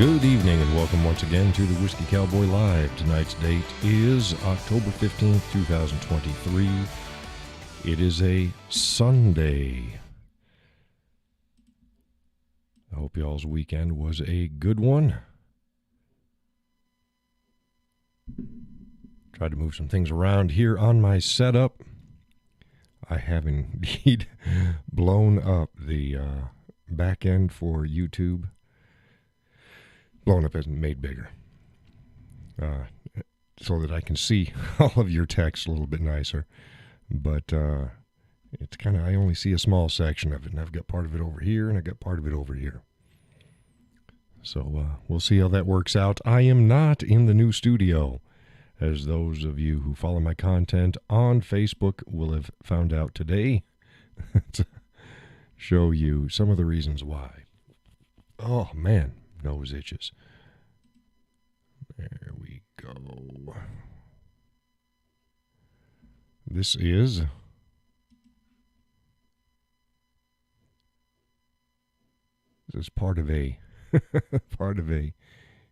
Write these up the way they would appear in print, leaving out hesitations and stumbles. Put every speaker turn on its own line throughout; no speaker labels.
Good evening and welcome once again to the Whiskey Cowboy Live. Tonight's date is October 15th, 2023. It is a Sunday. I hope y'all's weekend was a good one. Tried to move some things around here on my setup. I have indeed blown up the back end for YouTube. Blown up isn't made bigger. So that I can see all of your text a little bit nicer. But it's kind of, I only see a small section of it. And I've got part of it over here and I've got part of it over here. So we'll see how that works out. I am not in the new studio, as those of you who follow my content on Facebook will have found out today. To show you some of the reasons why. Oh, man. Nose itches. There we go. This is part of a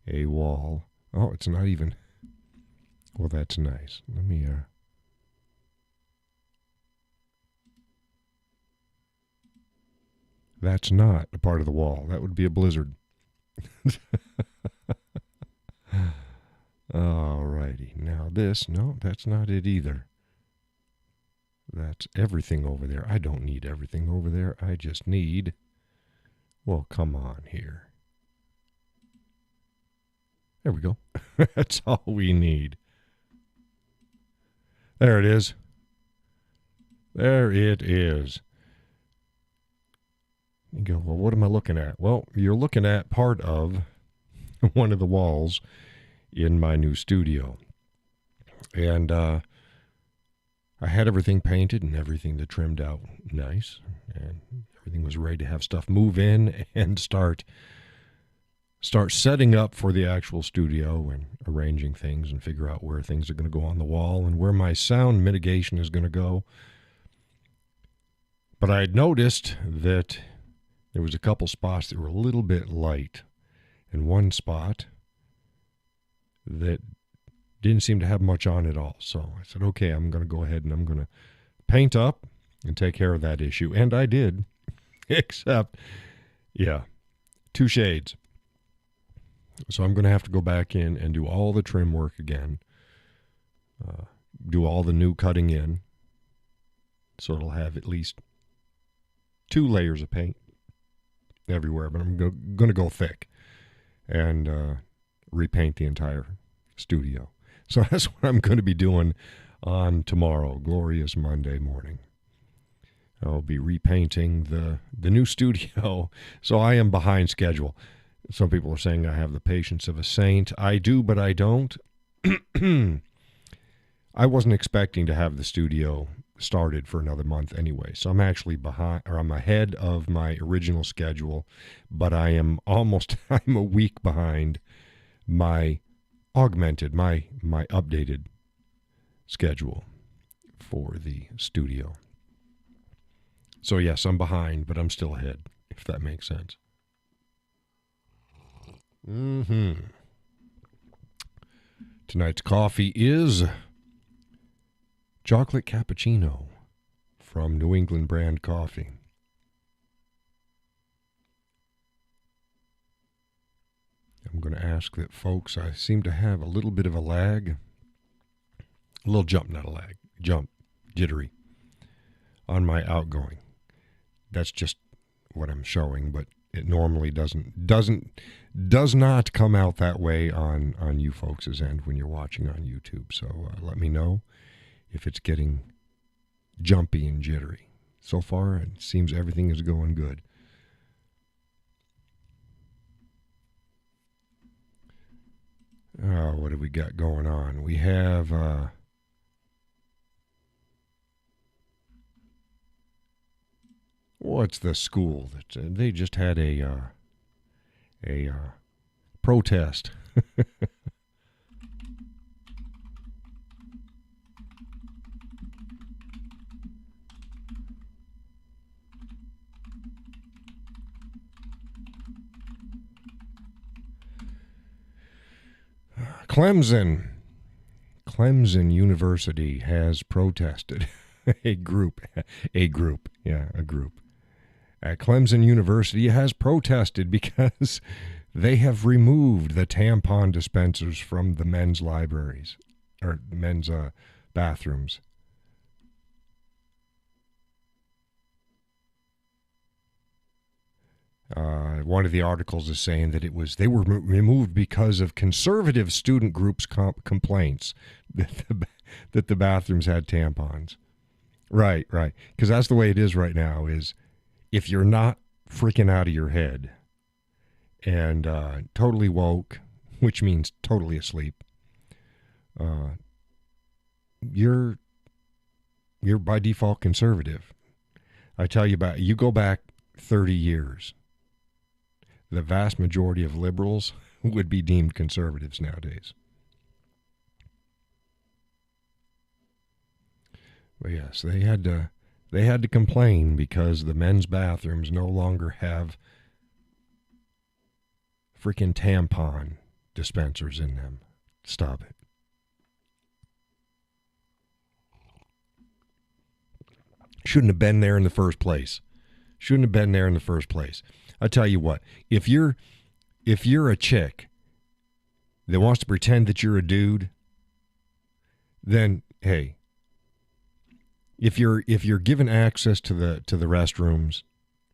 a wall. Oh, it's not even. Well, that's nice. Let me That's not a part of the wall. That would be a blizzard. Alrighty. Now this, no, that's not it either. That's everything over there. I don't need everything over there. I just need, well, come on here. There we go. That's all we need. There it is. There it is. You go, well, what am I looking at? Well, you're looking at part of one of the walls in my new studio. And I had everything painted and everything that trimmed out nice. And everything was ready to have stuff move in and start setting up for the actual studio and arranging things and figure out where things are going to go on the wall and where my sound mitigation is going to go. But I had noticed that there was a couple spots that were a little bit light, and one spot that didn't seem to have much on at all. So I said, okay, I'm going to go ahead and I'm going to paint up and take care of that issue. And I did, except, yeah, 2 shades. So I'm going to have to go back in and do all the trim work again, do all the new cutting in, so it'll have at least 2 layers of paint everywhere, but I'm going to go thick and repaint the entire studio. So that's what I'm going to be doing on tomorrow, glorious Monday morning. I'll be repainting the new studio, so I am behind schedule. Some people are saying I have the patience of a saint. I do, but I don't. I wasn't expecting to have the studio started for another month anyway. So I'm actually behind, or I'm ahead of my original schedule, but I'm a week behind my updated schedule for the studio. So yes, I'm behind, but I'm still ahead, if that makes sense. Tonight's coffee is chocolate cappuccino from New England brand coffee. I'm going to ask that folks, I seem to have a little bit of a lag, a little jump, not a lag, jump, jittery on my outgoing. That's just what I'm showing, but it normally does not come out that way on you folks' end when you're watching on YouTube. So let me know if it's getting jumpy and jittery. So far, it seems everything is going good. Oh, what have we got going on? We have what's the school that they just had a protest. Clemson University has protested. a group at Clemson University has protested because they have removed the tampon dispensers from the men's libraries or men's bathrooms. One of the articles is saying that they were removed because of conservative student groups' complaints that the bathrooms had tampons. Right. Because that's the way it is right now. Is if you're not freaking out of your head and totally woke, which means totally asleep, you're by default conservative. I tell you you go back 30 years. The vast majority of liberals would be deemed conservatives nowadays. But yes, they had to complain because the men's bathrooms no longer have freaking tampon dispensers in them. Stop it. Shouldn't have been there in the first place. I tell you what, if you're a chick that wants to pretend that you're a dude, then hey, if you're given access to the restrooms,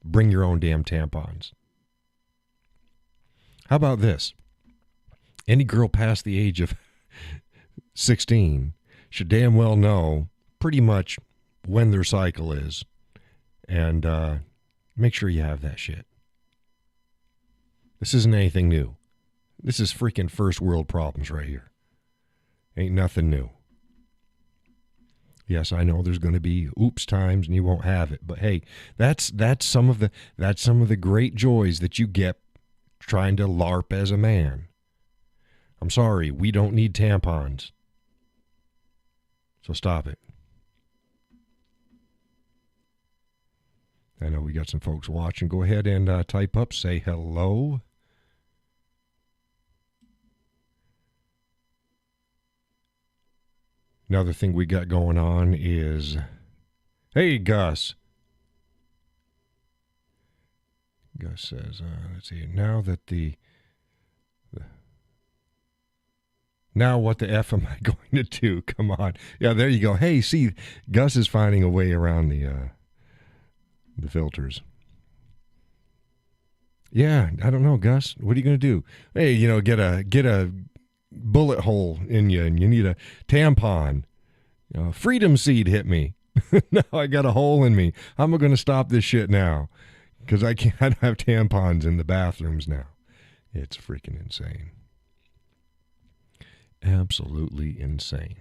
bring your own damn tampons. How about this? Any girl past the age of 16 should damn well know pretty much when their cycle is, and make sure you have that shit. This isn't anything new. This is freaking first world problems right here. Ain't nothing new. Yes, I know there's going to be oops times and you won't have it, but hey, that's some of the great joys that you get trying to LARP as a man. I'm sorry, we don't need tampons. So stop it. I know we got some folks watching. Go ahead and type up, say hello. Another thing we got going on is, hey, Gus. Gus says, let's see, now what the F am I going to do? Come on. Yeah, there you go. Hey, see, Gus is finding a way around the filters. Yeah, I don't know, Gus. What are you going to do? Hey, get a bullet hole in you, and you need a tampon. Freedom seed hit me. Now I got a hole in me. How am I going to stop this shit now? Because I can't have tampons in the bathrooms now. It's freaking insane. Absolutely insane.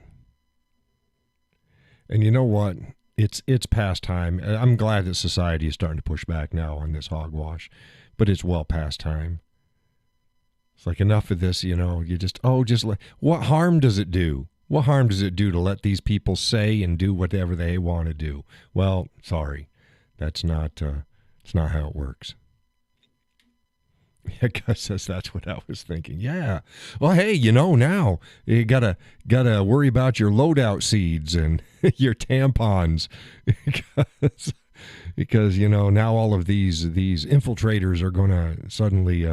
And you know what? It's past time. I'm glad that society is starting to push back now on this hogwash, but it's well past time. It's like, enough of this, what harm does it do? What harm does it do to let these people say and do whatever they want to do? Well, sorry. That's not how it works. Yeah, Gus says that's what I was thinking. Yeah. Well, hey, now you gotta worry about your loadout seeds and your tampons because now all of these infiltrators are gonna suddenly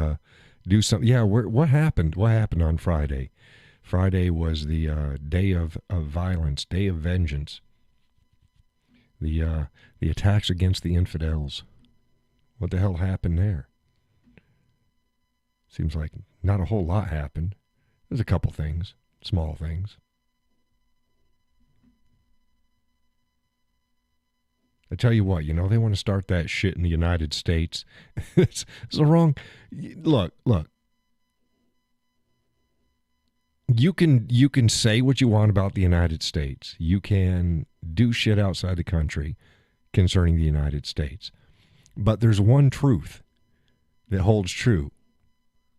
do something. Yeah. What happened? What happened on Friday? Friday was the day of violence, day of vengeance. The attacks against the infidels. What the hell happened there? Seems like not a whole lot happened. There's a couple things, small things. I tell you what, they want to start that shit in the United States. It's the wrong. Look. You can say what you want about the United States. You can do shit outside the country concerning the United States. But there's one truth that holds true.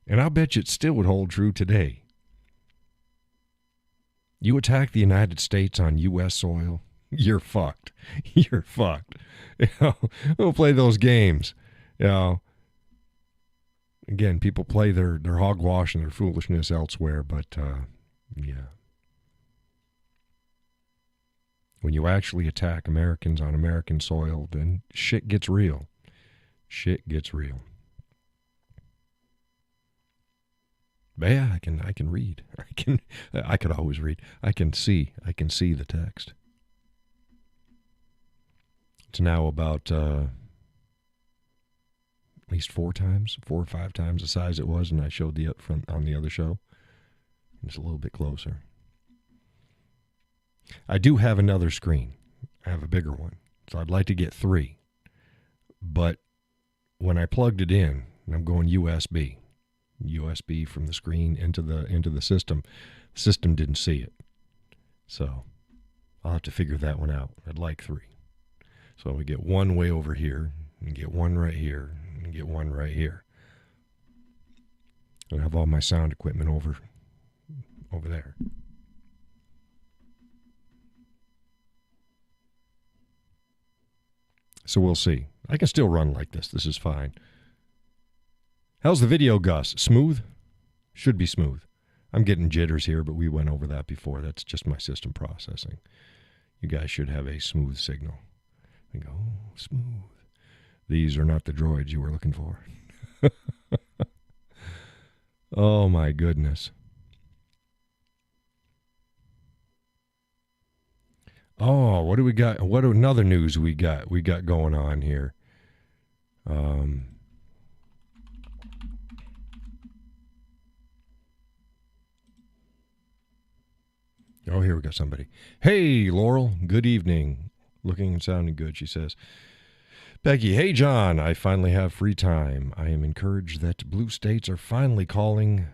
And I'll bet you it still would hold true today. You attack the United States on U.S. soil, you're fucked. You're fucked. Don't play those games. Again, people play their hogwash and their foolishness elsewhere, but Yeah. When you actually attack Americans on American soil, then shit gets real. Shit gets real. But yeah, I can read. I could always read. I can see the text. It's now about at least 4 or 5 times the size it was, and I showed the upfront on the other show. It's a little bit closer. I do have another screen. I have a bigger one, so I'd like to get 3. But when I plugged it in, and I'm going USB from the screen into the system. The system didn't see it, so I'll have to figure that one out. I'd like 3, so we get one way over here, and get one right here, and get one right here. I have all my sound equipment over there. So we'll see. I can still run like this. This is fine. How's the video, Gus? Smooth? Should be smooth. I'm getting jitters here, but we went over that before. That's just my system processing. You guys should have a smooth signal. I go, oh, smooth. These are not the droids you were looking for. Oh, my goodness. Oh, what do we got? What another news we got going on here? Oh, here we got somebody. Hey, Laurel. Good evening. Looking and sounding good, she says. Becky, hey, John. I finally have free time. I am encouraged that blue states are finally calling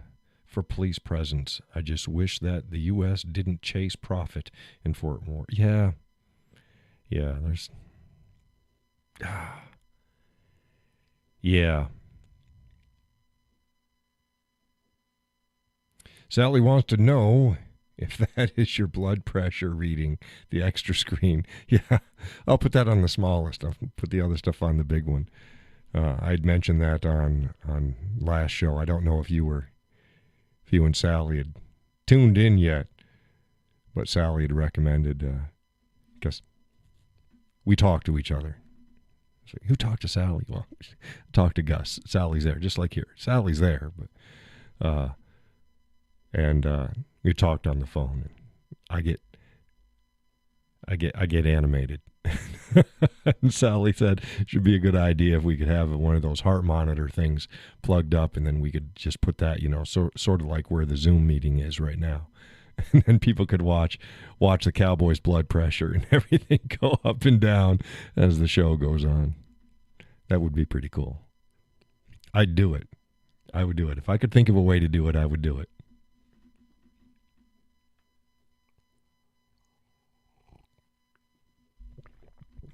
for police presence. I just wish that the U.S. didn't chase profit in Fort Worth. Yeah, there's... Yeah. Sally wants to know if that is your blood pressure reading, the extra screen. Yeah, I'll put that on the smaller stuff. Put the other stuff on the big one. I'd mentioned that on last show. I don't know if you and Sally had tuned in yet, but Sally had recommended, because we talk to each other. So, who talked to Sally? Well, talk to Gus. Sally's there, just like here. Sally's there, but we talked on the phone. And I get animated. And Sally said it should be a good idea if we could have one of those heart monitor things plugged up, and then we could just put that, sort of like where the Zoom meeting is right now. And then people could watch the Cowboy's blood pressure and everything go up and down as the show goes on. That would be pretty cool. I'd do it. I would do it. If I could think of a way to do it, I would do it.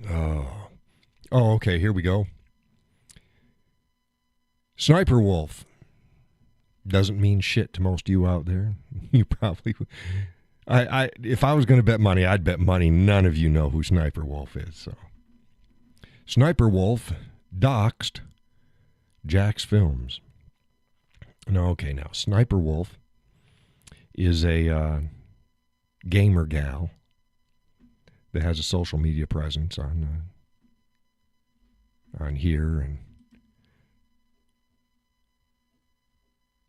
Oh, okay, here we go. Sniper Wolf doesn't mean shit to most of you out there. You probably... if I was going to bet money, I'd bet money none of you know who Sniper Wolf is. So, Sniper Wolf doxed Jack's Films. No, okay, now, Sniper Wolf is a gamer gal that has a social media presence on here, and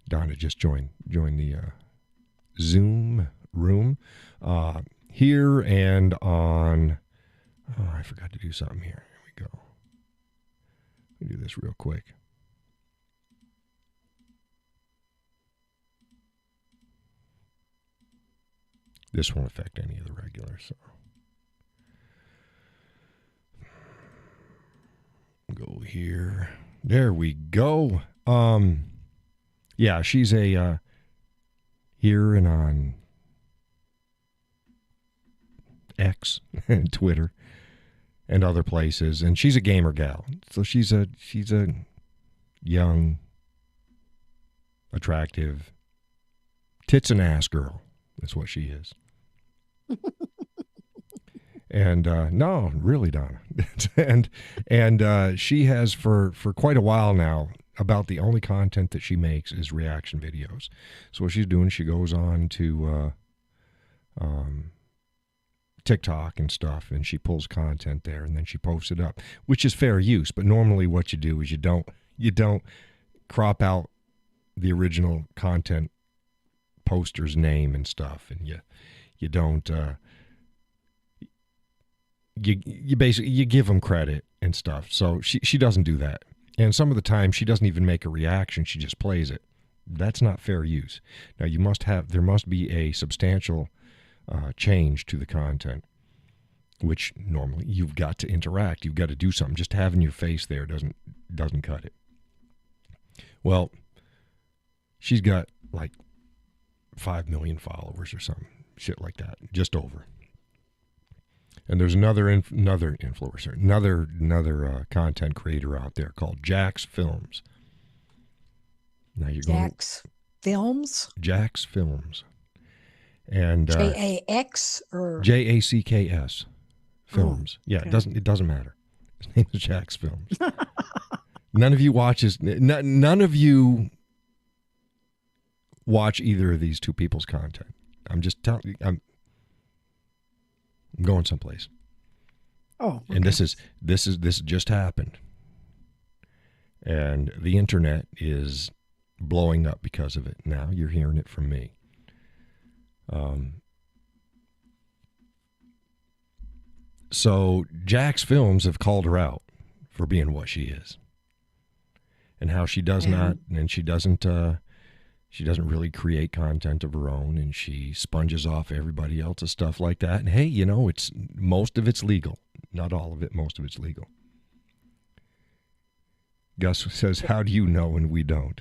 Donna just joined the Zoom room here and on. Oh, I forgot to do something here. Here we go. Let me do this real quick. This won't affect any of the regulars, so. Go here. There we go. Yeah, she's a here and on X and Twitter and other places, and she's a gamer gal. So she's a young, attractive, tits and ass girl. That's what she is. And no, really, Donna. and she has for quite a while now about the only content that she makes is reaction videos. So what she's doing, she goes on to TikTok and stuff, and she pulls content there, and then she posts it up, which is fair use. But normally, what you do is you don't crop out the original content poster's name and stuff, and you don't you basically you give them credit and stuff. So she doesn't do that, and some of the time she doesn't even make a reaction; she just plays it. That's not fair use. Now there must be a substantial change to the content, which normally you've got to interact. You've got to do something. Just having your face there doesn't cut it. Well, she's got like 5 million followers or something, shit like that, just over. And there's another influencer, another content creator out there called Jax Films. Now you're
Jax Films.
Jax Films, and
JAX or
JACKS Films. Yeah,
okay.
It doesn't matter. His name is Jax Films. None of you watch either of these two people's content. I'm just telling you, I'm going someplace.
Oh, okay.
And this just happened. And the internet is blowing up because of it. Now you're hearing it from me. So Jax Films have called her out for being what she is, and how she does not, and she doesn't really create content of her own, and she sponges off everybody else's stuff like that. And hey, it's most of it's legal, not all of it. Most of it's legal. Gus says, "How do you know and we don't?"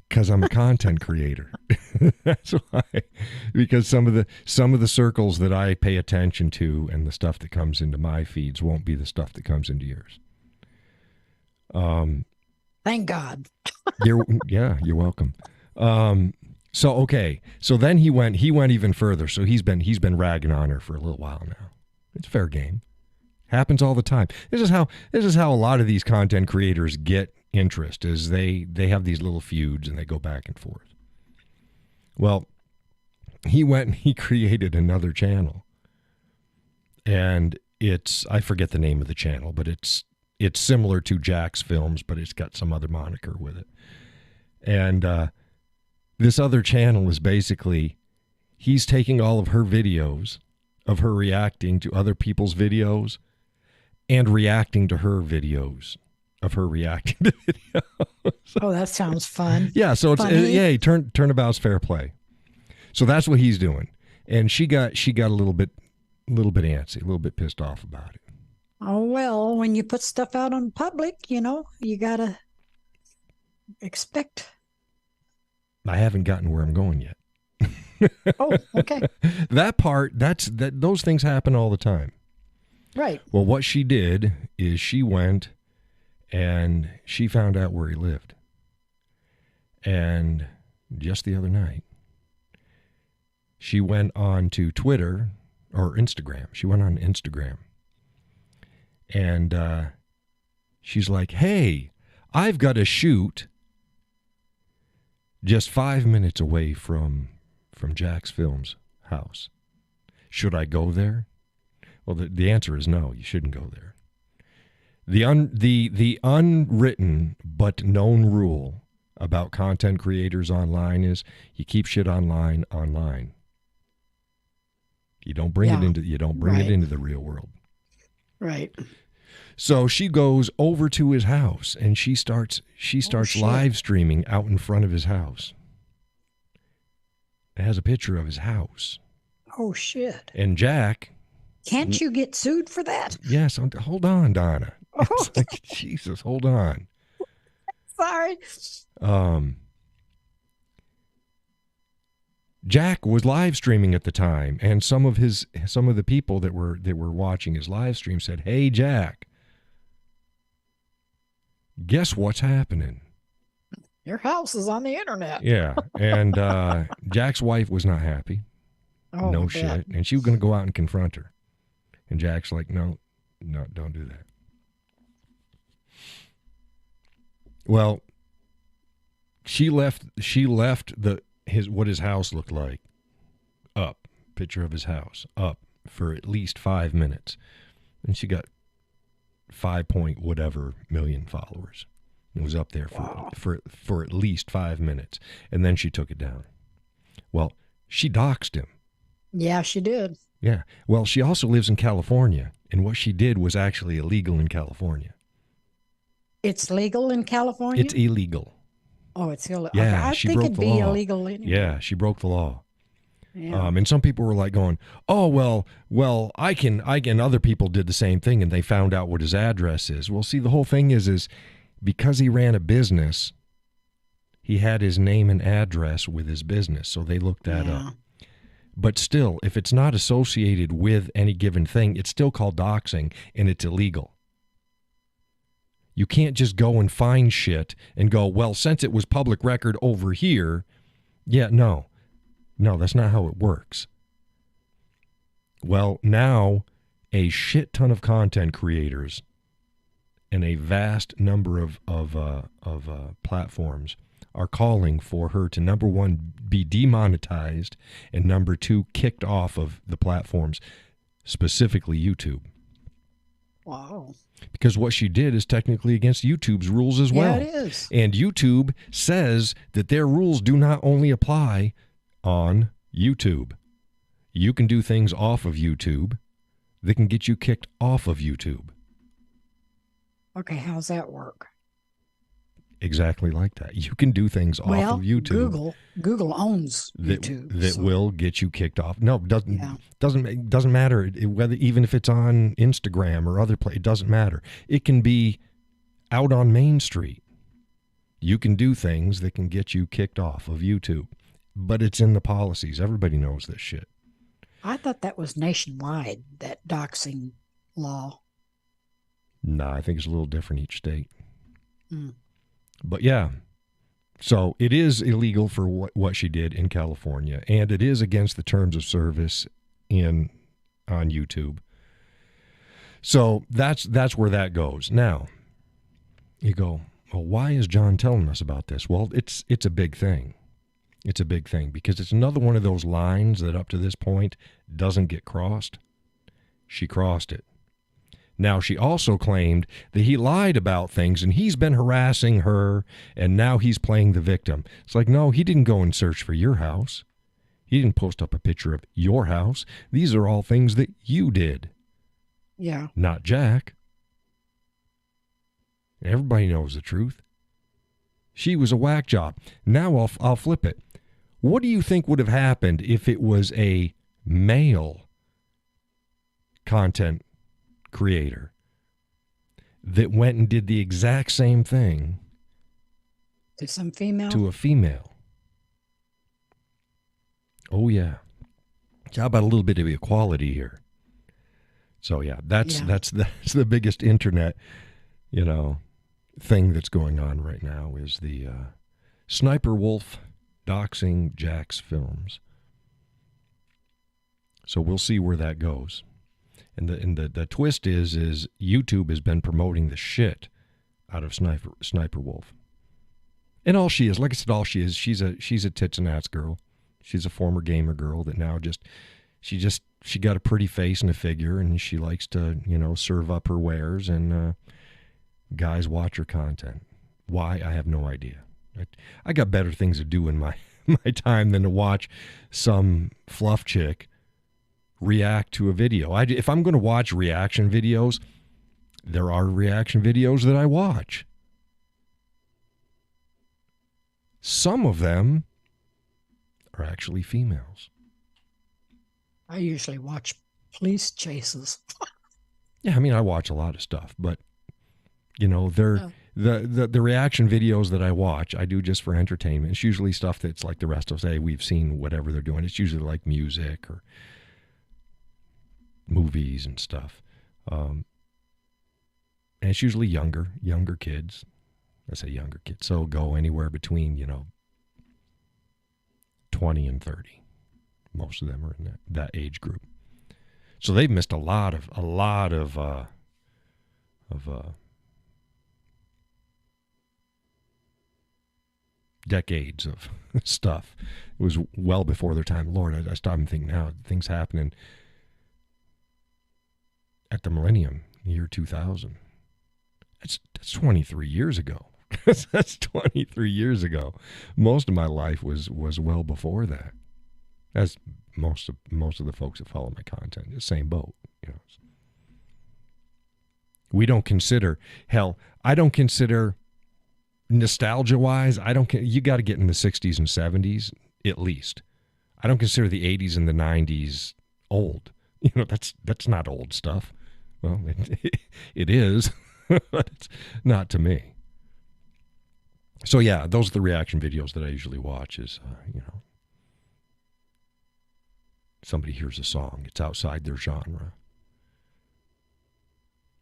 Because I'm a content creator. That's why. Because some of the circles that I pay attention to and the stuff that comes into my feeds won't be the stuff that comes into yours.
Thank God.
You're welcome. So then he went even further. So he's been ragging on her for a little while now. It's fair game. Happens all the time. This is how a lot of these content creators get interest, is they have these little feuds and they go back and forth. Well, he went and he created another channel, and I forget the name of the channel, but it's similar to Jax Films, but it's got some other moniker with it. And this other channel is basically, he's taking all of her videos of her reacting to other people's videos and reacting to her videos of her reacting to videos.
Oh, that sounds fun.
Yeah, so it's turnabout's fair play. So that's what he's doing, and she got a little bit antsy, a little bit pissed off about it.
Oh well, when you put stuff out on public, you gotta expect.
I haven't gotten where I'm going yet.
Oh, okay.
Those things happen all the time.
Right.
Well, what she did is she went and she found out where he lived. And just the other night, she went on to Twitter or Instagram. She went on Instagram. And she's like, "Hey, I've got a shoot just 5 minutes away from Jax Films' house. Should I go there?" Well, the answer is no. You shouldn't go there. The unwritten but known rule about content creators online is you keep shit online. You don't bring it into the real world.
Right.
So she goes over to his house and she starts live streaming out in front of his house. It has a picture of his house.
Oh shit.
And Jack,
can't you get sued for that?
Yes. Hold on, Donna. It's like, Jesus, hold on.
Sorry.
Jack was live streaming at the time, and some of the people that were watching his live stream said, "Hey, Jack, guess what's happening?
Your house is on the internet."
Yeah, and Jack's wife was not happy.
Oh,
no shit, and she was going to go out and confront her, and Jack's like, "No, don't do that." Well, She left what his house looked like up, picture of his house up for at least 5 minutes, and she got 5 point whatever million followers. It was up there for at least 5 minutes, and then she took it down. Well, she doxed him.
Yeah, she did.
Yeah. Well, she also lives in California, and what she did was actually illegal in California.
It's legal in California?
It's illegal.
Oh, it's illegal.
Yeah,
okay. I
she
think
broke
it'd
the
be
law.
illegal anyway.
Yeah, she broke the law.
Yeah.
And some people were like going, "Oh, well, I can." Other people did the same thing, and they found out what his address is. Well, see, the whole thing is because he ran a business, he had his name and address with his business, so they looked that up. But still, if it's not associated with any given thing, it's still called doxing, and it's illegal. You can't just go and find shit and go, well, since it was public record over here, no, that's not how it works. Well, now a shit ton of content creators and a vast number of platforms are calling for her to, number one, be demonetized, and number two, kicked off of the platforms, specifically YouTube.
Wow.
Because what she did is technically against YouTube's rules as well.
Yeah, it is.
And YouTube says that their rules do not only apply on YouTube. You can do things off of YouTube that can get you kicked off of YouTube.
Okay, how's that work?
Exactly like that. You can do things off of YouTube.
Google owns YouTube.
That will get you kicked off. No, doesn't matter whether, even if it's on Instagram or other places. It doesn't matter. It can be out on Main Street. You can do things that can get you kicked off of YouTube, but it's in the policies. Everybody knows this shit.
I thought that was nationwide, that doxing law.
Nah, I think it's a little different each state. But yeah, so it is illegal for what she did in California, and it is against the terms of service on YouTube. So that's where that goes. Now, you go, well, why is John telling us about this? Well, it's a big thing. It's a big thing because it's another one of those lines that up to this point doesn't get crossed. She crossed it. Now, she also claimed that he lied about things and he's been harassing her and now he's playing the victim. It's like, no, he didn't go and search for your house. He didn't post up a picture of your house. These are all things that you did.
Yeah.
Not Jack. Everybody knows the truth. She was a whack job. Now I'll flip it. What do you think would have happened if it was a male content creator that went and did the exact same thing
to some female?
To a female. Oh, yeah. How about a little bit of equality here? So, yeah, that's the biggest internet, thing that's going on right now is the Sniper Wolf doxing Jack's films. So we'll see where that goes. And the twist is YouTube has been promoting the shit out of Sniper Wolf. And all she is, like I said, she's a tits and ass girl. She's a former gamer girl that now she got a pretty face and a figure, and she likes to, serve up her wares, and guys watch her content. Why? I have no idea. I got better things to do in my time than to watch some fluff chick react to a video. If I'm going to watch reaction videos, there are reaction videos that I watch. Some of them are actually females.
I usually watch police chases.
Yeah, I mean, I watch a lot of stuff, but they're the reaction videos that I watch, I do just for entertainment. It's usually stuff that's like the rest of us. Hey, we've seen whatever they're doing. It's usually like music or movies and stuff. And it's usually younger kids. I say younger kids. So go anywhere between, 20 and 30. Most of them are in that age group. So they've missed a lot of decades of stuff. It was well before their time. Lord, I stop and think now, things happening at the millennium, year 2000. That's 23 years ago. That's 23 years ago. Most of my life was well before that. As most of the folks that follow my content, the same boat. You know, we don't consider, hell, I don't consider nostalgia-wise. You got to get in the 60s and 70s at least. I don't consider the 80s and the 90s old. You know, that's not old stuff. Well, it is, but it's not to me. So yeah, those are the reaction videos that I usually watch. Is somebody hears a song, it's outside their genre,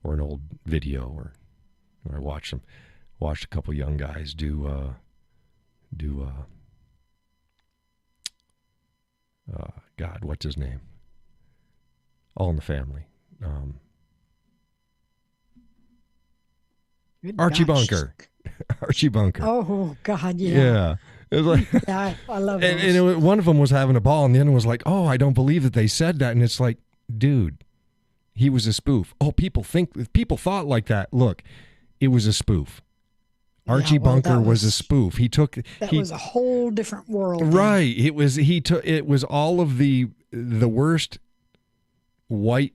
or an old video, or I watched a couple young guys do God, what's his name? All in the Family. Archie Bunker. Archie Bunker.
Oh God, yeah.
Yeah. It was like,
yeah, I love those.
And one of them was having a ball, and the other one was like, "Oh, I don't believe that they said that." And it's like, dude, he was a spoof. Oh, people thought like that. Look, it was a spoof. Archie Bunker was a spoof. He was
a whole different world.
Right. Then. It was all of the worst white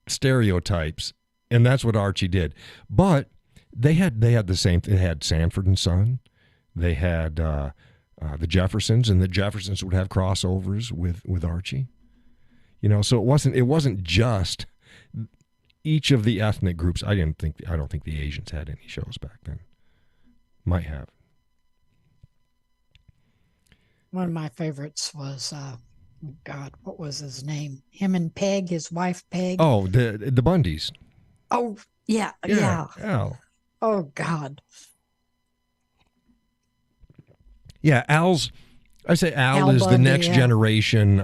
stereotypes, and that's what Archie did. But they had the same. They had Sanford and Son. They had the Jeffersons, and the Jeffersons would have crossovers with Archie. You know, so it wasn't just each of the ethnic groups. I don't think the Asians had any shows back then. Might have.
One of my favorites was God, what was his name? Him and Peg, his wife Peg.
Oh, the Bundys.
Oh yeah.
Al.
Oh God.
Yeah, Al is
Bundy,
the next generation.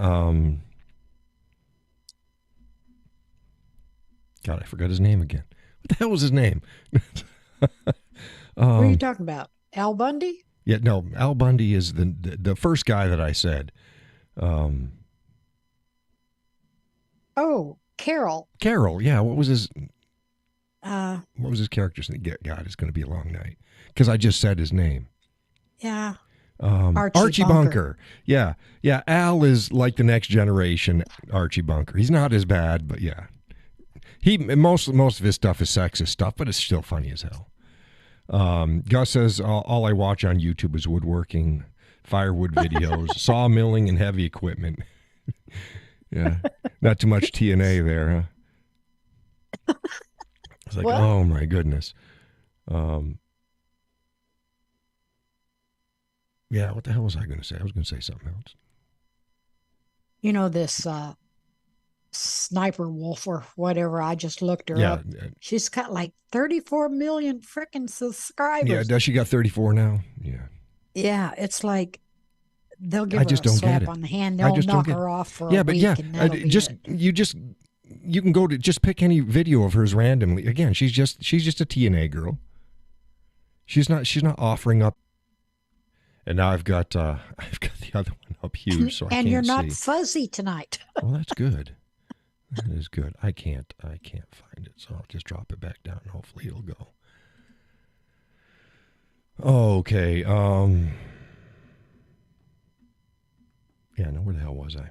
God, I forgot his name again. What the hell was his name?
What are you talking about? Al Bundy?
Yeah, no, Al Bundy is the first guy that I said.
Oh, Carol.
Carol, yeah. What was his character's name? God, it's going to be a long night because I just said his name.
Yeah.
Archie Bunker. Yeah. Al is like the next generation Archie Bunker. He's not as bad, but yeah. Most of his stuff is sexist stuff, but it's still funny as hell. Gus says all I watch on YouTube is woodworking, firewood videos, sawmilling, and heavy equipment. Yeah, not too much TNA there, huh? It's like, what? Oh my goodness. Yeah, what the hell was I going to say? I was going to say something else.
You know, this Sniper Wolf or whatever, I just looked her up. She's got like 34 million freaking subscribers.
Yeah, does she got 34 now? Yeah.
Yeah, it's like they'll give her a slap on the hand. They'll knock her off for a week.
You can go to just pick any video of hers randomly. Again, she's just a TNA girl. She's not offering up. And now I've got the other one up huge, so I can't see.
And you're not fuzzy tonight.
Well, that's good. That is good. I can't find it, so I'll just drop it back down and hopefully it'll go. Okay. Yeah, no, where the hell was I?